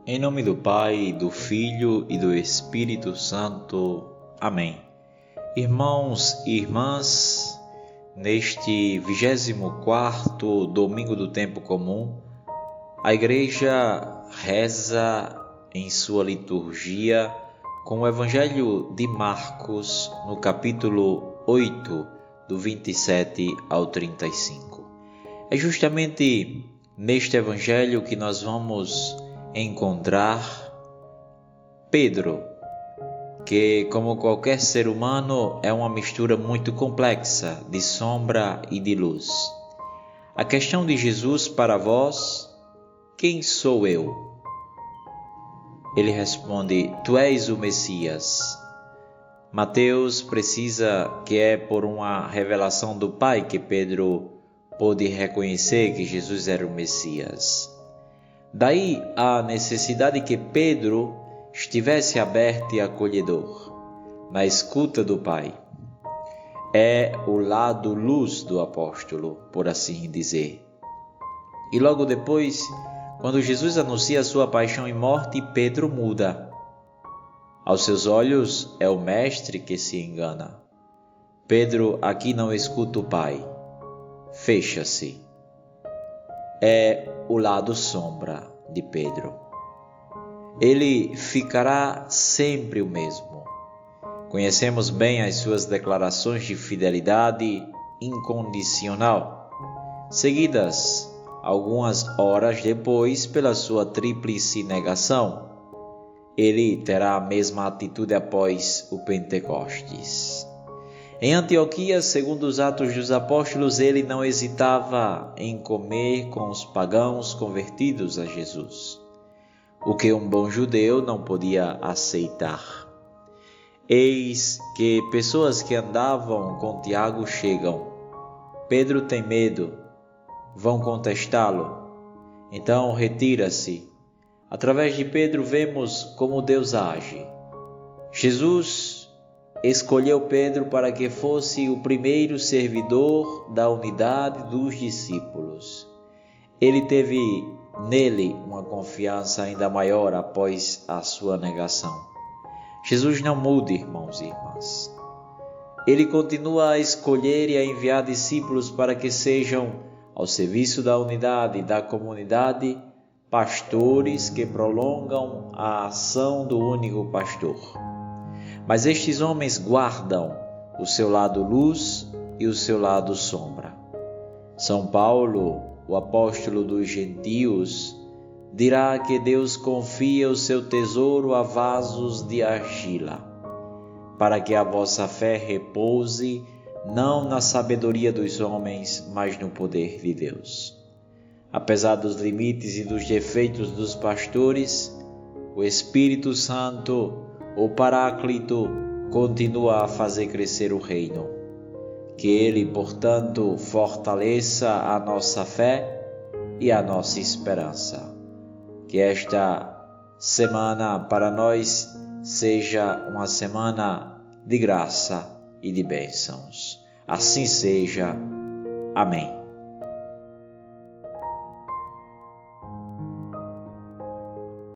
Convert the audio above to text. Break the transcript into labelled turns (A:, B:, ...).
A: Em nome do Pai, do Filho e do Espírito Santo. Amém. Irmãos e irmãs, neste 24º domingo do tempo comum, a Igreja reza em sua liturgia com o Evangelho de Marcos, no capítulo 8, do 27 ao 35. É justamente neste Evangelho que nós vamos encontrar Pedro, que, como qualquer ser humano, é uma mistura muito complexa de sombra e de luz. A questão de Jesus para vós: quem sou eu? Ele responde: tu és o Messias. Mateus precisa que é por uma revelação do Pai que Pedro pôde reconhecer que Jesus era o Messias. Daí a necessidade que Pedro estivesse aberto e acolhedor, na escuta do Pai. É o lado luz do apóstolo, por assim dizer. E logo depois, quando Jesus anuncia a sua paixão e morte, Pedro muda. Aos seus olhos é o Mestre que se engana. Pedro aqui não escuta o Pai. Fecha-se. É o lado sombra de Pedro. Ele ficará sempre o mesmo. Conhecemos bem as suas declarações de fidelidade incondicional, seguidas algumas horas depois pela sua tríplice negação. Ele terá a mesma atitude após o Pentecostes. Em Antioquia, segundo os Atos dos Apóstolos, ele não hesitava em comer com os pagãos convertidos a Jesus, o que um bom judeu não podia aceitar. Eis que pessoas que andavam com Tiago chegam. Pedro tem medo. Vão contestá-lo. Então retira-se. Através de Pedro vemos como Deus age. Jesus escolheu Pedro para que fosse o primeiro servidor da unidade dos discípulos. Ele teve nele uma confiança ainda maior após a sua negação. Jesus não muda, irmãos e irmãs. Ele continua a escolher e a enviar discípulos para que sejam, ao serviço da unidade e da comunidade, pastores que prolongam a ação do único pastor. Mas estes homens guardam o seu lado luz e o seu lado sombra. São Paulo, o apóstolo dos gentios, dirá que Deus confia o seu tesouro a vasos de argila, para que a vossa fé repouse não na sabedoria dos homens, mas no poder de Deus. Apesar dos limites e dos defeitos dos pastores, o Espírito Santo, o Paráclito, continua a fazer crescer o reino. Que ele, portanto, fortaleça a nossa fé e a nossa esperança. Que esta semana para nós seja uma semana de graça e de bênçãos. Assim seja. Amém.